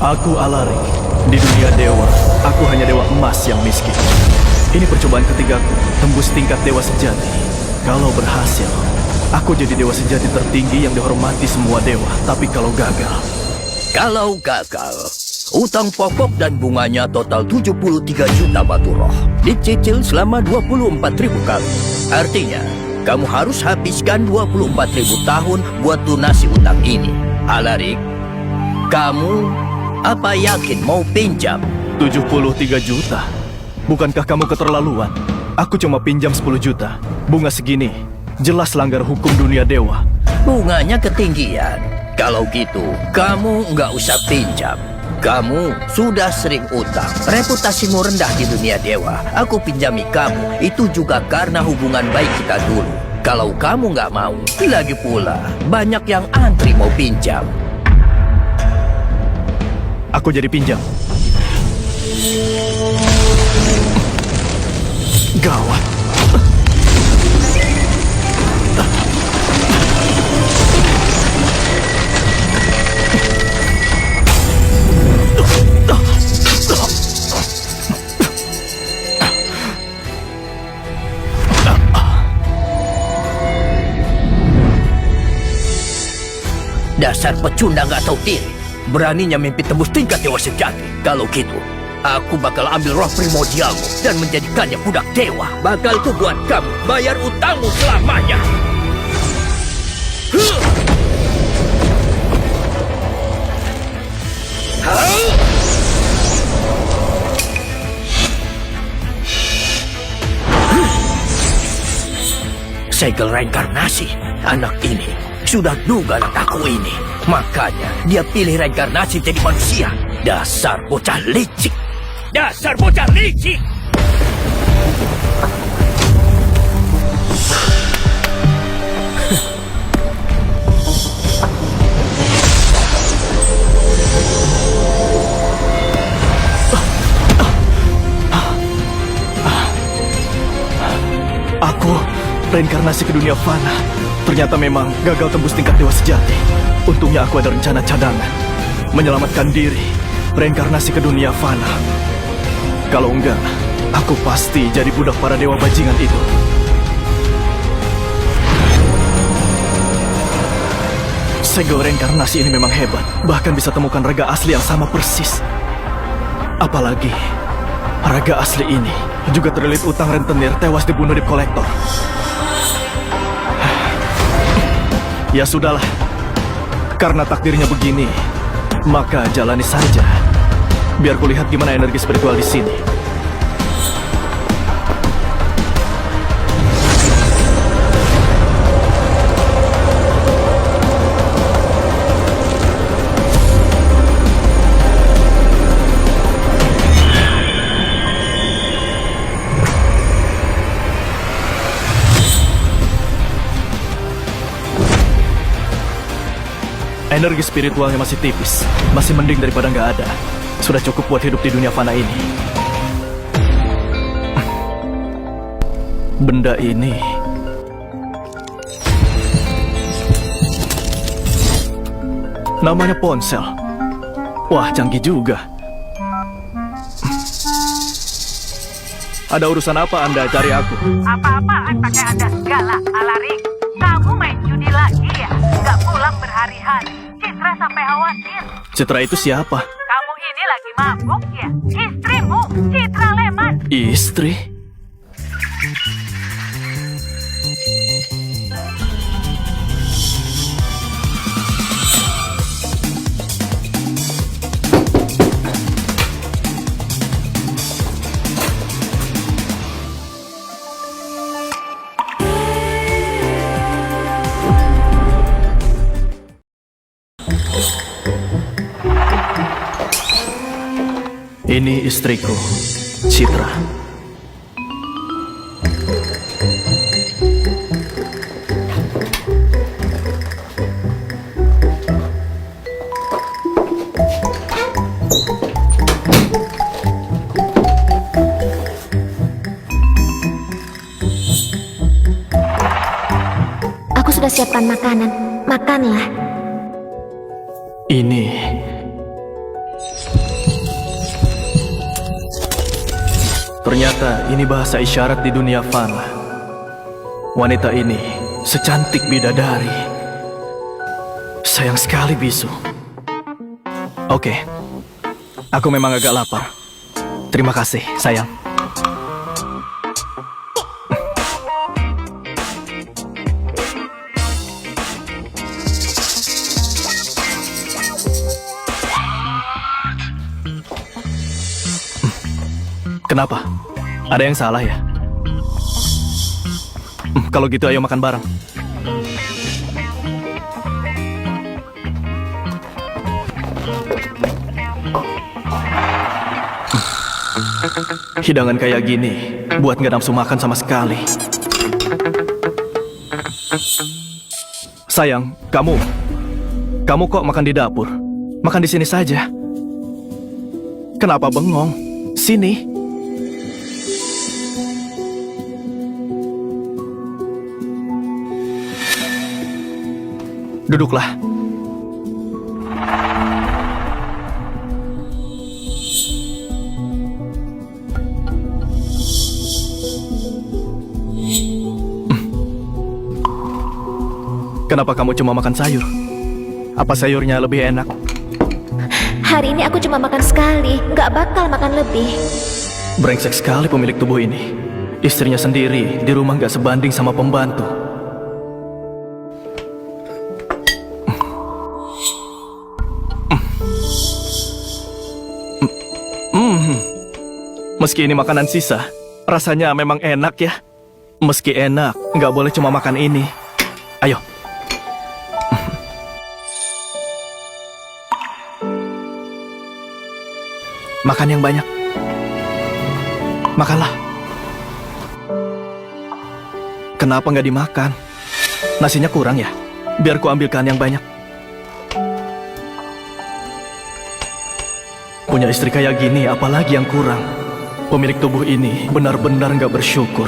Aku Alarik. Di dunia dewa, aku hanya dewa emas yang miskin. Ini percobaan ketigaku, tembus tingkat dewa sejati. Kalau berhasil, aku jadi dewa sejati tertinggi yang dihormati semua dewa. Tapi kalau gagal... Kalau gagal, utang pokok dan bunganya total 73 juta batu roh. Dicicil selama 24.000 kali. Artinya, kamu harus habiskan 24.000 tahun buat lunasi utang ini. Alarik, kamu apa yakin mau pinjam? 73 juta? Bukankah kamu keterlaluan? Aku cuma pinjam 10 juta. Bunga segini, jelas langgar hukum dunia dewa. Bunganya ketinggian. Kalau gitu, kamu nggak usah pinjam. Kamu sudah sering utang. Reputasimu rendah di dunia dewa. Aku pinjami kamu. Itu juga karena hubungan baik kita dulu. Kalau kamu nggak mau, lagi pula banyak yang antri mau pinjam. Aku jadi pinjam. Gawat. Dasar pecundang nggak tahu diri. Beraninya mimpi tembus tingkat dewa sejati. Kalau gitu, aku bakal ambil roh primordialmu dan menjadikannya budak dewa. Bakal ku buat kamu bayar utangmu selamanya. Segel reinkarnasi. Anak ini sudah duga aku ini. Makanya dia pilih reinkarnasi jadi manusia. Dasar bocah licik. Dasar bocah licik. Aku reinkarnasi ke dunia fana. Ternyata memang gagal tembus tingkat dewa sejati. Untungnya aku ada rencana cadangan. Menyelamatkan diri, reinkarnasi ke dunia fana. Kalau enggak, aku pasti jadi budak para dewa bajingan itu. Segel reinkarnasi ini memang hebat. Bahkan bisa temukan raga asli yang sama persis. Apalagi, raga asli ini juga terlilit utang rentenir tewas dibunuh debt collector. Ya sudahlah, karena takdirnya begini, maka jalani saja. Biar kulihat gimana energi spiritual di sini. Energi spiritualnya masih tipis. Masih mending daripada nggak ada. Sudah cukup buat hidup di dunia fana ini. Benda ini... namanya ponsel. Wah, canggih juga. Ada urusan apa Anda cari aku? Apa-apaan pakai Anda segala, Alarik. Kamu main judi lagi ya? Nggak pulang berhari-hari. Citra sampai khawatir. Citra itu siapa? Kamu ini lagi mabuk ya? Istrimu, Citra Leman. Istri? Ini istriku, Citra. Aku sudah siapkan makanan. Makanlah. Ini Ternyata ini bahasa isyarat di dunia fana. Wanita ini secantik bidadari. Sayang sekali bisu. Oke, aku memang agak lapar. Terima kasih, sayang. Kenapa? Ada yang salah ya? Kalau gitu ayo makan bareng. Hidangan kayak gini buat nggak nafsu makan sama sekali. Sayang, kamu kok makan di dapur? Makan di sini saja. Kenapa bengong? Sini. Duduklah. Kenapa kamu cuma makan sayur? Apa sayurnya lebih enak? Hari ini aku cuma makan sekali, nggak bakal makan lebih. Brengsek sekali pemilik tubuh ini. Istrinya sendiri di rumah nggak sebanding sama pembantu. Meski ini makanan sisa, rasanya memang enak ya. Meski enak, nggak boleh cuma makan ini. Ayo. Makan yang banyak. Makanlah. Kenapa nggak dimakan? Nasinya kurang ya? Biar ku ambilkan yang banyak. Punya istri kayak gini, apalagi yang kurang? Pemilik tubuh ini benar-benar nggak bersyukur.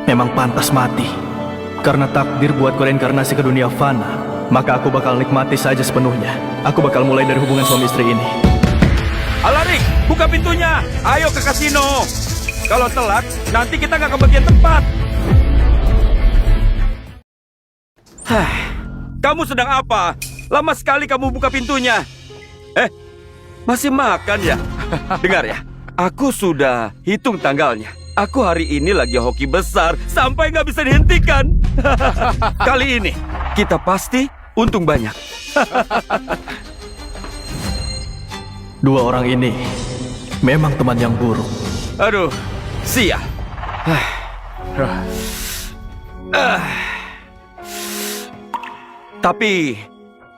Memang pantas mati. Karena takdir buatku reinkarnasi ke dunia fana, maka aku bakal nikmati saja sepenuhnya. Aku bakal mulai dari hubungan suami istri ini. Alarik, buka pintunya. Ayo ke kasino. Kalau telat, nanti kita nggak kebagian tempat. Kamu sedang apa? Lama sekali kamu buka pintunya. Masih makan ya? Dengar ya, aku sudah hitung tanggalnya. Aku hari ini lagi hoki besar sampai nggak bisa dihentikan. Kali ini, kita pasti untung banyak. Dua orang ini memang teman yang buruk. Aduh, sial. Tapi,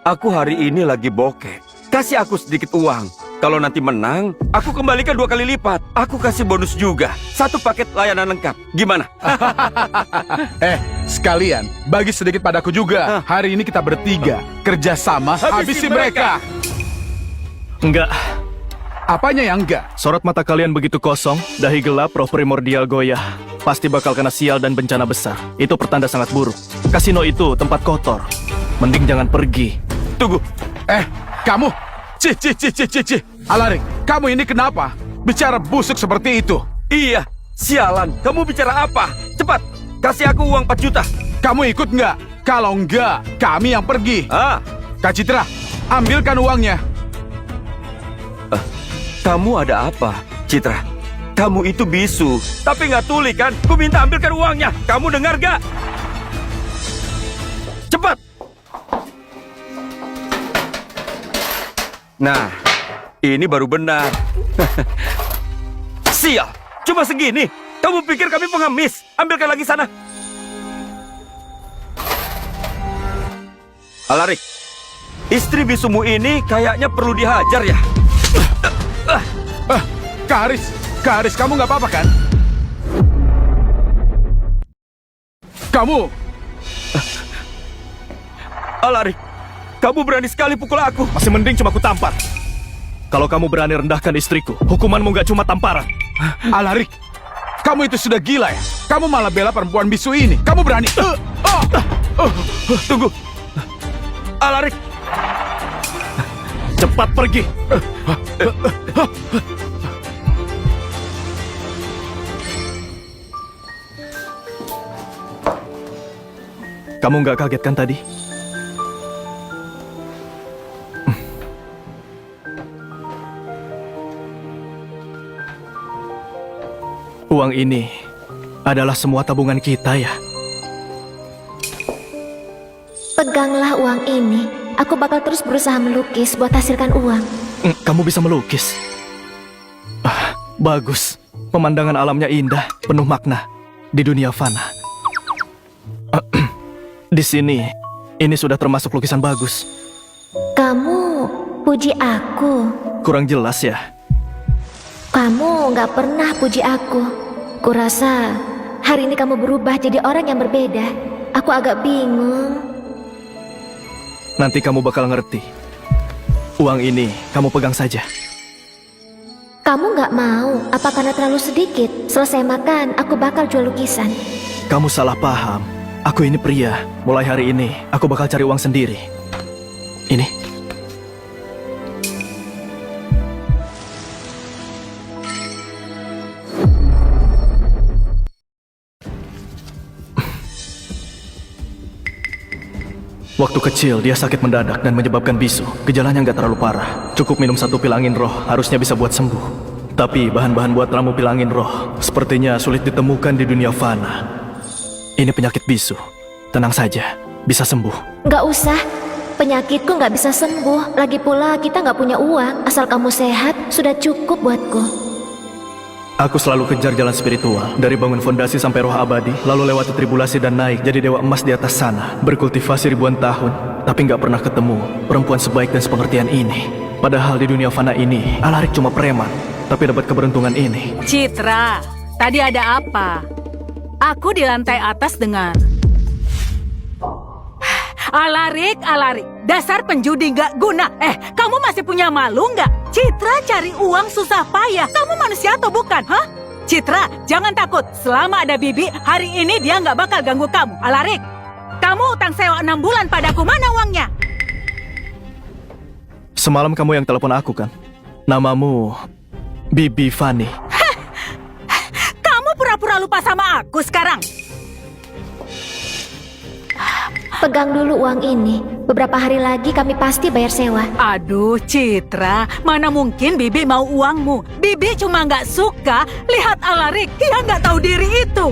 aku hari ini lagi bokeh. Kasih aku sedikit uang. Kalau nanti menang, aku kembalikan 2 kali lipat. Aku kasih bonus juga. 1 paket layanan lengkap. Gimana? Sekalian, bagi sedikit padaku juga. Hari ini kita bertiga. Kerjasama, habisi mereka. Enggak. Apanya yang enggak? Sorot mata kalian begitu kosong, dahi gelap, roh primordial goyah. Pasti bakal kena sial dan bencana besar. Itu pertanda sangat buruk. Kasino itu tempat kotor. Mending jangan pergi. Tunggu. Kamu. Cih. Alarik, kamu ini kenapa? Bicara busuk seperti itu. Iya, sialan. Kamu bicara apa? Cepat, kasih aku uang 4 juta. Kamu ikut nggak? Kalau enggak, kami yang pergi. Kak Citra, ambilkan uangnya. Kamu ada apa, Citra? Kamu itu bisu, tapi nggak tuli kan? Ku minta ambilkan uangnya. Kamu dengar gak? Cepat! Nah, ini baru benar. Sial, cuma segini. Kamu pikir kami pengemis? Ambilkan lagi sana. Alarik, istri bisumu ini kayaknya perlu dihajar ya. Kak Haris, kamu nggak apa-apa kan? Kamu, Alarik, kamu berani sekali pukul aku. Masih mending cuma ku tampar. Kalau kamu berani rendahkan istriku, hukumanmu nggak cuma tamparan. Alarik, kamu itu sudah gila ya? Kamu malah bela perempuan bisu ini. Kamu berani? Tunggu, Alarik. Cepat pergi. Kamu nggak kaget kan tadi? Uang ini adalah semua tabungan kita ya. Peganglah uang ini. Aku bakal terus berusaha melukis buat hasilkan uang. Kamu bisa melukis? Bagus. Pemandangan alamnya indah, penuh makna di dunia fana. Di sini, ini sudah termasuk lukisan bagus. Kamu puji aku. Kurang jelas ya? Kamu nggak pernah puji aku. Kurasa hari ini kamu berubah jadi orang yang berbeda. Aku agak bingung. Nanti kamu bakal ngerti. Uang ini kamu pegang saja. Kamu nggak mau? Apa karena terlalu sedikit? Selesai makan, aku bakal jual lukisan. Kamu salah paham. Aku ini pria. Mulai hari ini, aku bakal cari uang sendiri. Ini. Waktu kecil, dia sakit mendadak dan menyebabkan bisu. Gejalanya nggak terlalu parah. Cukup minum 1 pil angin roh, harusnya bisa buat sembuh. Tapi bahan-bahan buat ramu pil angin roh sepertinya sulit ditemukan di dunia fana. Ini penyakit bisu. Tenang saja, bisa sembuh. Nggak usah. Penyakitku nggak bisa sembuh. Lagi pula kita nggak punya uang. Asal kamu sehat, sudah cukup buatku. Aku selalu kejar jalan spiritual. Dari bangun fondasi sampai roh abadi, lalu lewati tribulasi dan naik jadi dewa emas di atas sana. Berkultivasi ribuan tahun, tapi nggak pernah ketemu perempuan sebaik dan sepengertian ini. Padahal di dunia fana ini, Alarik cuma preman, tapi dapat keberuntungan ini. Citra, tadi ada apa? Aku di lantai atas dengar. Alarik, dasar penjudi gak guna. Kamu masih punya malu nggak? Citra cari uang susah payah. Kamu manusia atau bukan, hah? Citra, jangan takut. Selama ada Bibi, hari ini dia nggak bakal ganggu kamu. Alarik, kamu utang sewa 6 bulan padaku. Mana uangnya? Semalam kamu yang telepon aku kan? Namamu Bibi Fani. Kamu pura-pura lupa sama aku sekarang. Pegang dulu uang ini. Beberapa hari lagi kami pasti bayar sewa. Aduh, Citra, mana mungkin Bibi mau uangmu? Bibi cuma nggak suka lihat Alarik yang nggak tahu diri itu.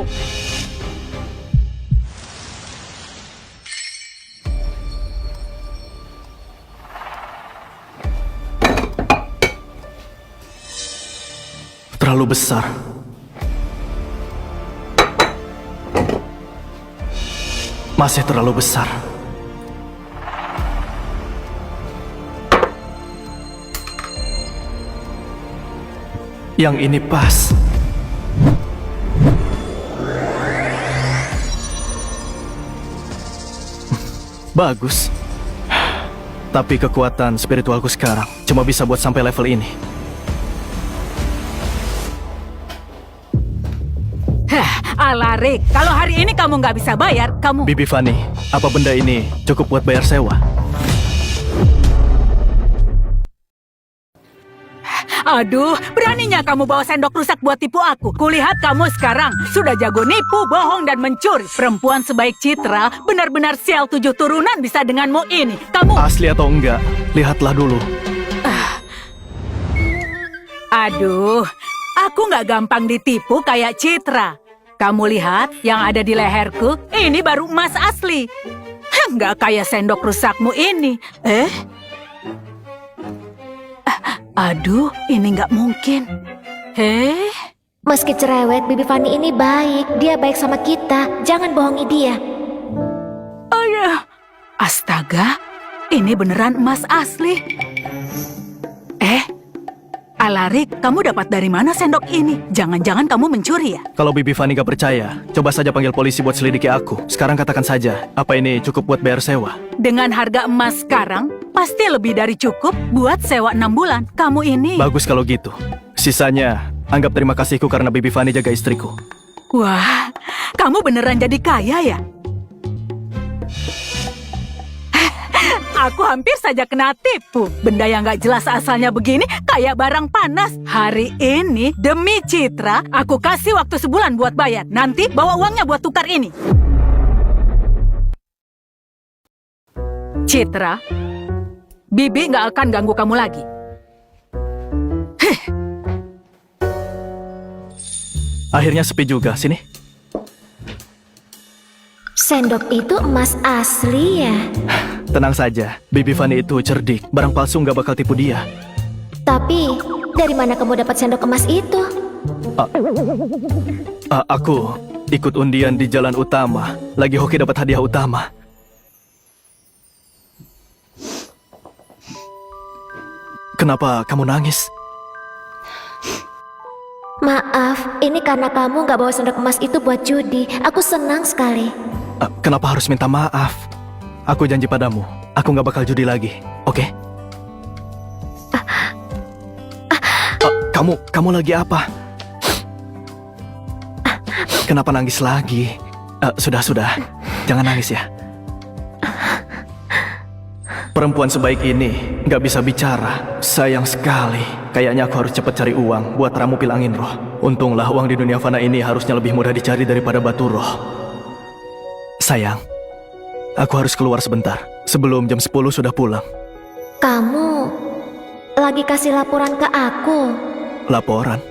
Terlalu besar. Masih terlalu besar. Yang ini pas. Bagus. Tapi kekuatan spiritualku sekarang cuma bisa buat sampai level ini. Alarik, kalau hari ini kamu nggak bisa bayar, kamu... Bibi Fani, apa benda ini cukup buat bayar sewa? Aduh, beraninya kamu bawa sendok rusak buat tipu aku. Kulihat kamu sekarang sudah jago nipu, bohong, dan mencuri. Perempuan sebaik Citra, benar-benar sial 7 turunan bisa denganmu ini. Kamu... Asli atau enggak, lihatlah dulu. Aduh, aku nggak gampang ditipu kayak Citra. Kamu lihat yang ada di leherku, ini baru emas asli. Nggak kayak sendok rusakmu ini. Aduh, ini nggak mungkin. Meski cerewet, Bibi Fani ini baik. Dia baik sama kita. Jangan bohongi dia. Oh ya, astaga, ini beneran emas asli. Alarik, kamu dapat dari mana sendok ini? Jangan-jangan kamu mencuri ya? Kalau Bibi Fani gak percaya, coba saja panggil polisi buat selidiki aku. Sekarang katakan saja, apa ini cukup buat bayar sewa? Dengan harga emas sekarang, pasti lebih dari cukup buat sewa 6 bulan. Kamu ini... Bagus kalau gitu. Sisanya, anggap terima kasihku karena Bibi Fani jaga istriku. Wah, kamu beneran jadi kaya ya? Aku hampir saja kena tipu. Benda yang gak jelas asalnya begini kayak barang panas. Hari ini, demi Citra, aku kasih waktu sebulan buat bayar. Nanti bawa uangnya buat tukar ini. Citra, Bibi nggak akan ganggu kamu lagi. Akhirnya sepi juga, sini. Sendok itu emas asli ya? Tenang saja, Bibi Fanny itu cerdik. Barang palsu nggak bakal tipu dia. Tapi, dari mana kamu dapat sendok emas itu? Aku ikut undian di jalan utama. Lagi hoki dapat hadiah utama. Kenapa kamu nangis? Maaf, ini karena kamu nggak bawa sendok emas itu buat judi. Aku senang sekali. Kenapa harus minta maaf? Aku janji padamu, aku nggak bakal judi lagi, oke? Kamu lagi apa? Kenapa nangis lagi? Sudah, jangan nangis ya. Perempuan sebaik ini nggak bisa bicara. Sayang sekali. Kayaknya aku harus cepat cari uang buat ramu pil angin roh. Untunglah uang di dunia fana ini harusnya lebih mudah dicari daripada batu roh. Sayang, aku harus keluar sebentar. Sebelum jam 10 sudah pulang. Kamu lagi kasih laporan ke aku. Laporan?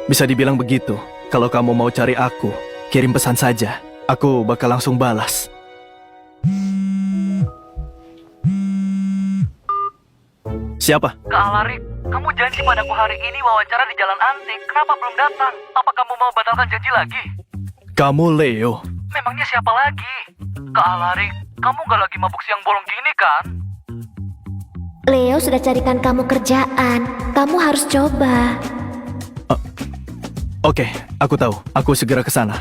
Bisa dibilang begitu. Kalau kamu mau cari aku, kirim pesan saja. Aku bakal langsung balas. Siapa? Kak Alarik, kamu janji padaku hari ini wawancara di Jalan Antik. Kenapa belum datang? Apa kamu mau batalkan janji lagi? Kamu Leo. Memangnya siapa lagi? Kak Alarik, kamu gak lagi mabuk siang bolong gini kan? Leo sudah carikan kamu kerjaan. Kamu harus coba. Oke, aku tahu. Aku segera ke sana.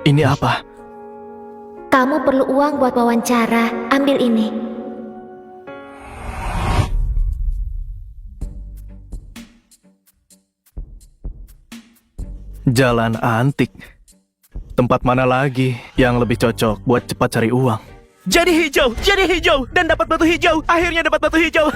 Ini apa? Kamu perlu uang buat wawancara. Ambil ini. Jalan Antik. Tempat mana lagi yang lebih cocok buat cepat cari uang? Jadi hijau, dan dapat batu hijau. Akhirnya dapat batu hijau.